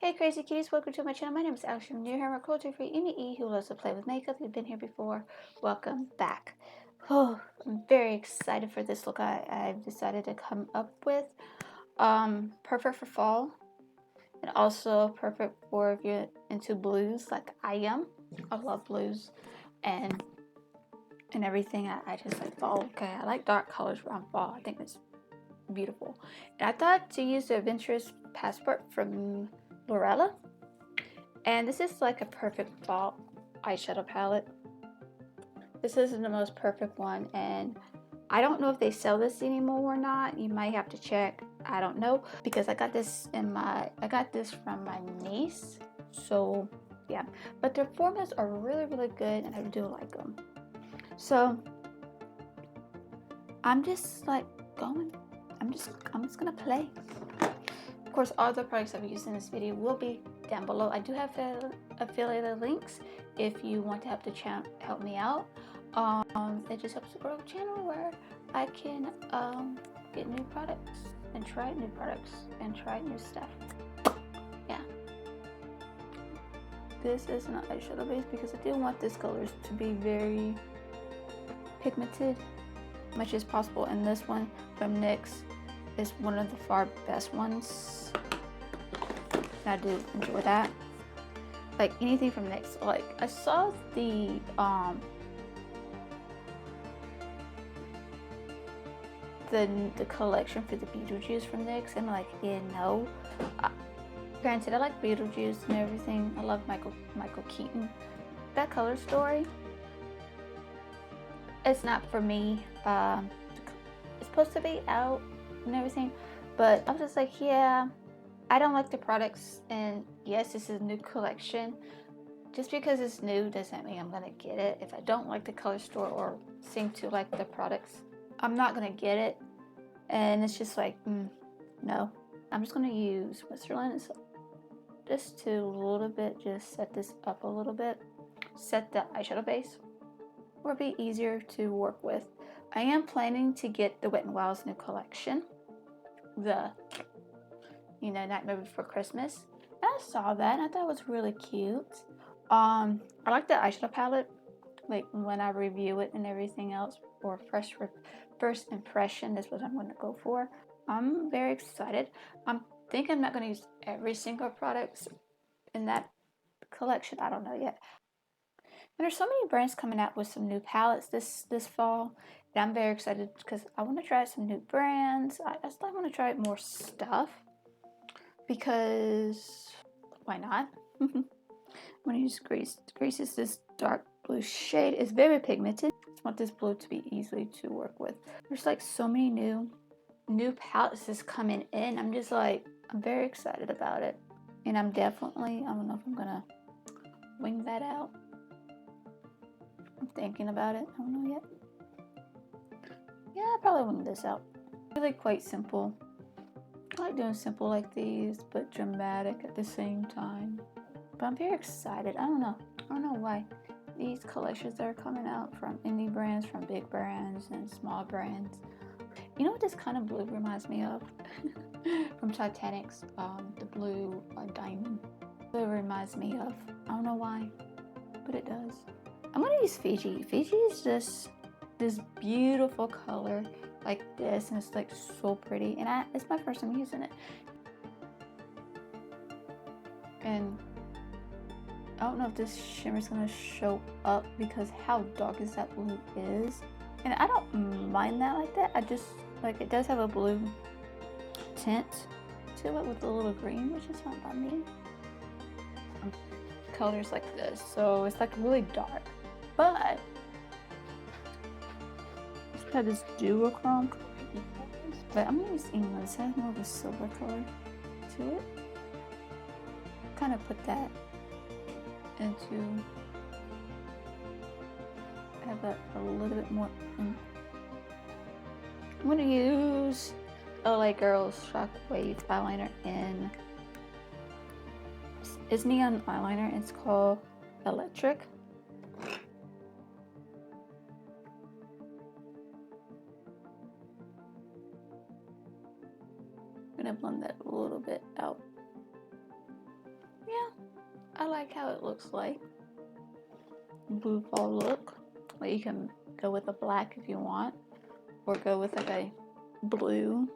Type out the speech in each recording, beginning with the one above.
Hey Crazy Cuties, welcome to my channel. My name is Alex from Near Hammer Cruelty-free NE who loves to play with makeup. If you've been here before, welcome back. Oh, I'm very excited for this look I've decided to come up with. Perfect for fall and also perfect for if you're into blues like I am. I love blues and everything. I just like fall. Okay, I like dark colors around fall. I think it's beautiful. And I thought to use the Adventurous Passport from Lurella. And this is like a perfect fall eyeshadow palette. This is the most perfect one, and I don't know if they sell this anymore or not. You might have to check. I don't know, because I got this from my niece. So yeah, but their formulas are really good, and I do like them. So I'm just like going. I'm just gonna play. Of course, all the products I've used in this video will be down below. I do have affiliated links if you want to help the channel, help me out. It just helps to grow the channel where I can get new products and try new products and try new stuff. Yeah. This is an eyeshadow base because I do want this colors to be very pigmented, much as possible. And this one from NYX is one of the far best ones. I do enjoy that. Like anything from NYX. Like I saw the collection for the Beetlejuice from NYX, and like, yeah, no. Granted, I like Beetlejuice and everything. I love Michael Keaton. That color story, it's not for me. It's supposed to be out and everything, but I was just like, yeah, I don't like the products. And yes, this is a new collection. Just because it's new doesn't mean I'm gonna get it. If I don't like the color store or seem to like the products, I'm not gonna get it. And it's just like, no. I'm just gonna use Switzerland just to a little bit, just set this up a little bit, set the eyeshadow base, will be easier to work with. I am planning to get the Wet n Wild's new collection, the Nightmare Before Christmas. And I saw that and I thought it was really cute. I like the eyeshadow palette, like when I review it and everything else, or first impression is what I'm going to go for. I'm very excited. I think I'm not going to use every single product in that collection. I don't know yet. And there's so many brands coming out with some new palettes this fall, and I'm very excited because I want to try some new brands. I still want to try more stuff because why not? I'm going to use Grace. Grace is this dark blue shade. It's very pigmented. I just want this blue to be easy to work with. There's like so many new palettes that's coming in. I'm just like, I'm very excited about it. And I'm definitely, I don't know if I'm gonna wing that out. I'm thinking about it. I don't know yet. Yeah, I'll probably wing this out. Really quite simple. I like doing simple like these, but dramatic at the same time. But I'm very excited. I don't know why. These collections that are coming out from indie brands, from big brands, and small brands. You know what this kind of blue reminds me of? From Titanic's, the blue diamond. It reminds me of. I don't know why, but it does. I'm gonna use Fiji. Fiji is just this beautiful color like this, and it's like so pretty. And it's my first time using it. And I don't know if this shimmer is gonna show up because how dark is that blue is. And I don't mind that like that. I just like it does have a blue tint to it with a little green, which is fine by me. Colors like this, so it's like really dark, but it's got this duochrome color. But I'm gonna use England. It has more of a silver color to it. Kind of put that into. Have that a little bit more. I'm gonna use LA Girls Shockwave eyeliner in. It's neon eyeliner. It's called Electric. I'm gonna blend that a little bit out. I like how it looks like. Blue fall look. Like you can go with a black if you want, or go with like a blue.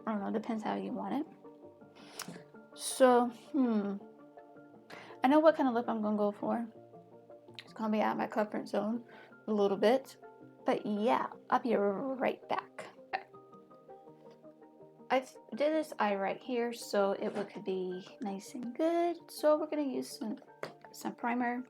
I don't know, depends how you want it. So, I know what kind of lip I'm gonna go for. It's gonna be out of my comfort zone a little bit. But yeah, I'll be right back. I did this eye right here, so it could be nice and good. So we're gonna use some primer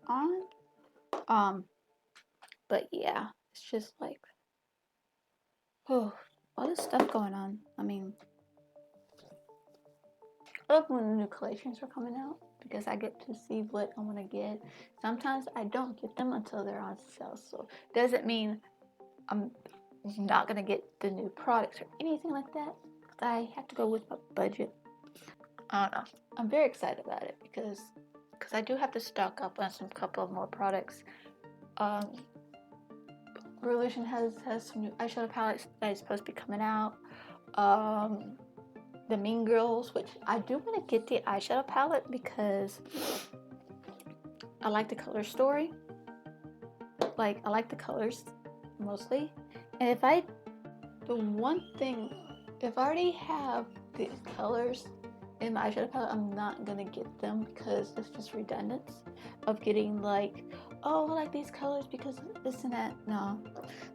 on. But yeah, it's just like, oh, all this stuff going on. I mean, I love when the new collections are coming out because I get to see what I want to get. Sometimes I don't get them until they're on sale, so doesn't mean I'm not gonna get the new products or anything like that. I have to go with my budget. I don't know. I'm very excited about it because I do have to stock up on some couple of more products. Revolution has some new eyeshadow palettes that is supposed to be coming out. The Mean Girls, which I do want to get the eyeshadow palette because I like the color story. Like, I like the colors mostly. And the one thing, if I already have the colors in my eyeshadow palette, I'm not gonna get them because it's just redundant of getting like, oh, I like these colors because this and that. No,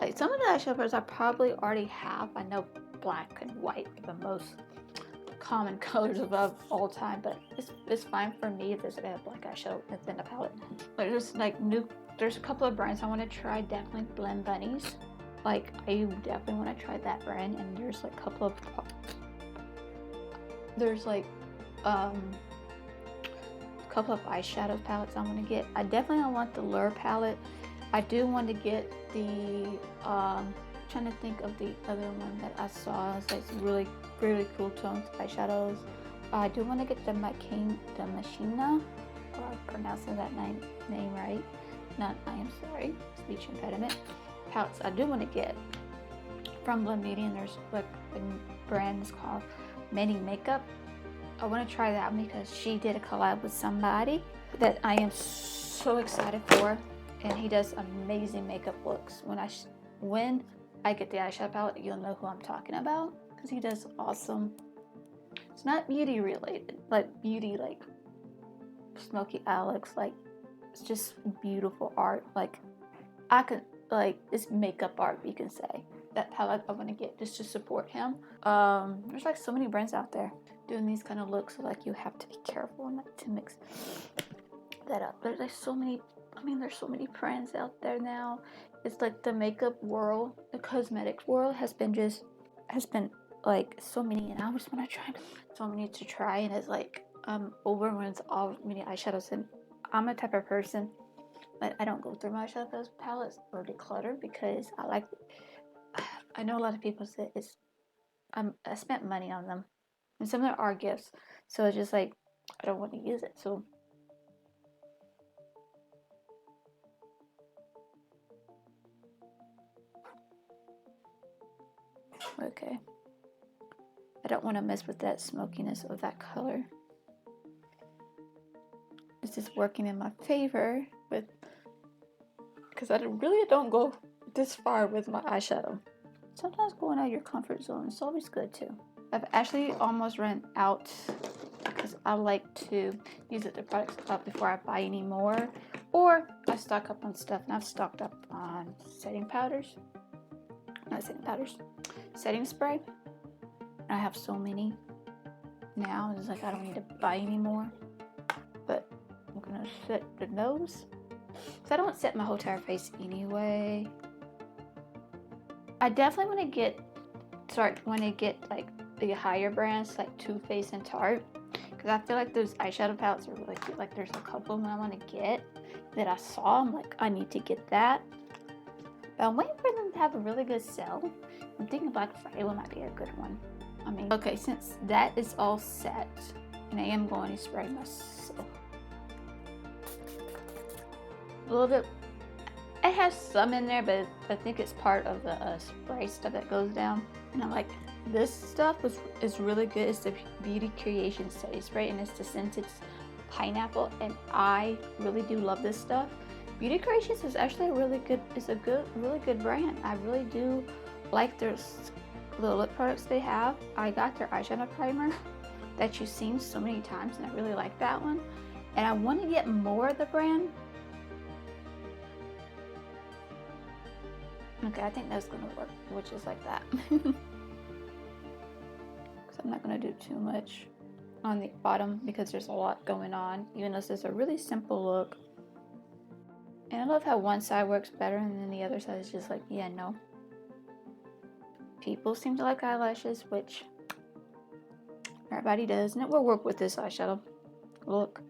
like some of the eyeshadow palettes I probably already have. I know black and white are the most common colors of all time, but it's fine for me if there's a black eyeshadow within the palette. But there's a couple of brands I want to try. Definitely Blend Bunnies. Like, I definitely want to try that brand, and there's like a couple of eyeshadow palettes I want to get. I definitely don't want the Lure palette. I do want to get the trying to think of the other one that I saw. It's like really cool tones eyeshadows. I do want to get the Machina, or I'm pronouncing that name right. Not, I am sorry, speech impediment. Palettes I do want to get from Blend Beauty, and there's like a brand is called Many Makeup. I want to try that one because she did a collab with somebody that I am so excited for, and he does amazing makeup looks. When I get the eyeshadow palette, you'll know who I'm talking about because he does awesome. It's not beauty related, like beauty like Smokey Alex, like it's just beautiful art. Like it's makeup art, you can say. That palette I want to get just to support him. There's like so many brands out there doing these kind of looks, so like you have to be careful not to mix that up. There's like so many. I mean, there's so many brands out there now. It's like the makeup world, the cosmetics world has been like so many, and I just want to try so many to try, and it's like overruns all many eyeshadows. And I'm a type of person, but I don't go through my eyeshadow palettes or declutter because I know a lot of people say I spent money on them, and some of them are gifts, so it's just like I don't want to use it. So okay, I don't want to mess with that smokiness of that color. It's just working in my favor because I really don't go this far with my eyeshadow. Sometimes going out of your comfort zone is always good too. I've actually almost run out because I like to use the products up before I buy any more, or I stock up on stuff, and I've stocked up on setting spray. And I have so many now, it's like I don't need to buy any more. But I'm gonna set the nose, because I don't set my whole entire face anyway. I definitely want to get like the higher brands like Too Faced and Tarte, because I feel like those eyeshadow palettes are really cute. Like there's a couple of them I want to get that I saw. I'm like, I need to get that. But I'm waiting for them to have a really good sale. I'm thinking Black Friday might be a good one. I mean, okay, since that is all set, and I am going to spray myself a little bit. It has some in there, but I think it's part of the spray stuff that goes down. And I'm like, this stuff is really good. It's the Beauty Creation Setting Spray, and it's the scented pineapple, and I really do love this stuff. Beauty Creations is actually a really good brand. I really do like the lip products they have. I got their eyeshadow primer that you've seen so many times, and I really like that one. And I want to get more of the brand. Okay, I think that's gonna work, which is like that. Because I'm not gonna do too much on the bottom because there's a lot going on, even though this is a really simple look. And I love how one side works better and then the other side is just like, yeah, no. People seem to like eyelashes, which everybody does, and it will work with this eyeshadow look.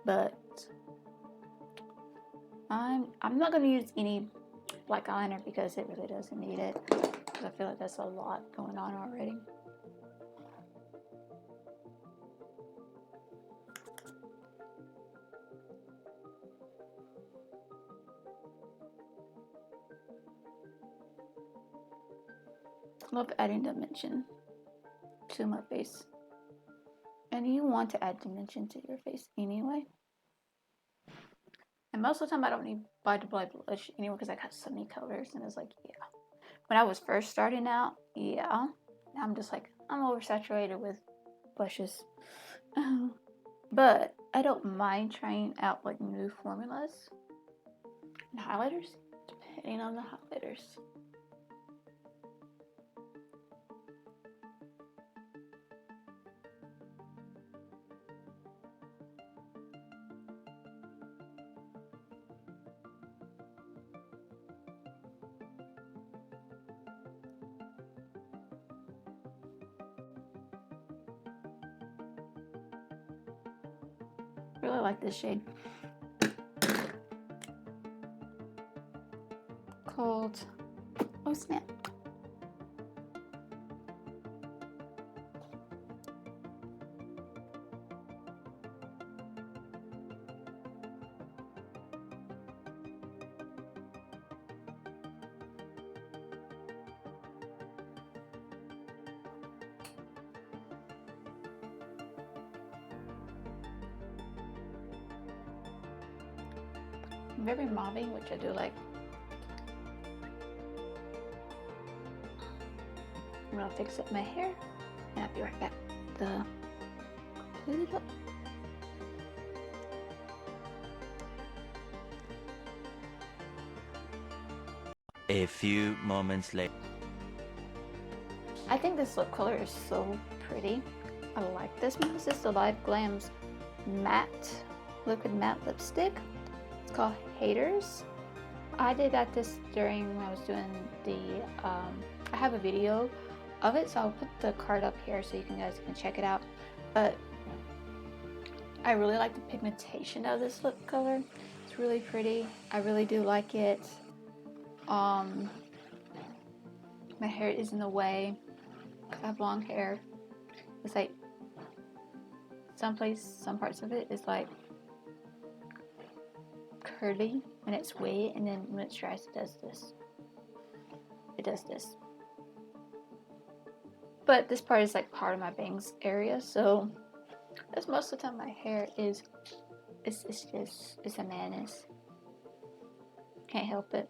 But I'm not gonna use any black eyeliner because it really doesn't need it. Because I feel like that's a lot going on already. Love adding dimension to my face. And you want to add dimension to your face anyway. And most of the time I don't need buy the blush anyway because I got so many colors, and it's like, yeah. When I was first starting out, yeah. Now I'm just like, I'm oversaturated with blushes. But I don't mind trying out like new formulas and highlighters, depending on the highlighters. Really like this shade. Called, oh snap. Very mauve, which I do like. I'm gonna fix up my hair and I'll be right back. Complete it up. A few moments later. I think this lip color is so pretty. I like this one. This is the Live Glam's matte, liquid matte lipstick. It's called Haters. I got this during when I was doing the, I have a video of it, so I'll put the card up here so you guys can check it out. But I really like the pigmentation of this lip color. It's really pretty. I really do like it. My hair is in the way. I have long hair. It's like some parts of it is like curly when it's wet, and then when it's dry, it does this. It does this. But this part is like part of my bangs area, so that's most of the time my hair is. It's a madness. Can't help it.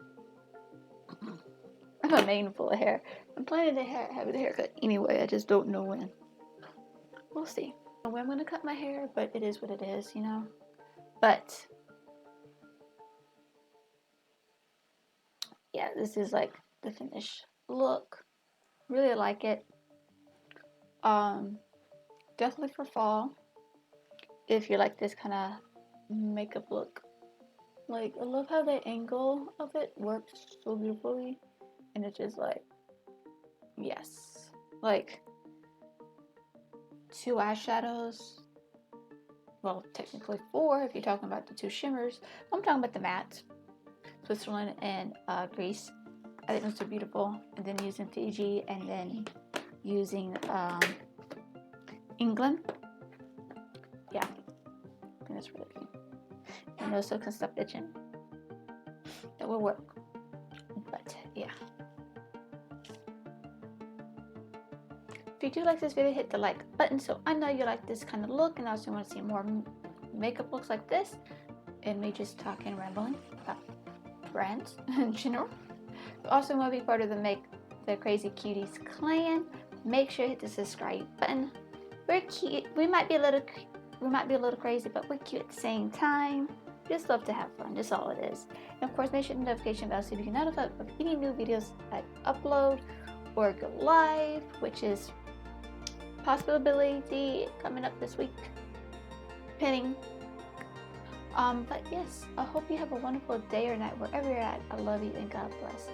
I'm a mane full of hair. I'm planning to have a haircut anyway. I just don't know when. We'll see. I don't know when I'm gonna cut my hair, but it is what it is, you know. But yeah, this is like the finished look. Really like it. Definitely for fall. If you like this kind of makeup look. Like, I love how the angle of it works so beautifully. And it's just like, yes. Like, 2 eyeshadows. Well, technically 4 if you're talking about the 2 shimmers. I'm talking about the matte. Switzerland and Greece. I think those are beautiful. And then using Fiji, and then using England. Yeah, I think that's really cute. And also can stop itching. That will work. But yeah. If you do like this video, hit the like button so I know you like this kind of look and also want to see more makeup looks like this and me just talking and rambling about brands in general. If you also want to be part of the Crazy Cuties clan, make sure you hit the subscribe button. We're cute. We might be a little crazy, but we're cute at the same time. We just love to have fun. That's all it is. And of course, make sure the notification bell so you can notify of any new videos I upload or go live, which is possibility coming up this week, depending. But yes, I hope you have a wonderful day or night wherever you're at. I love you and God bless.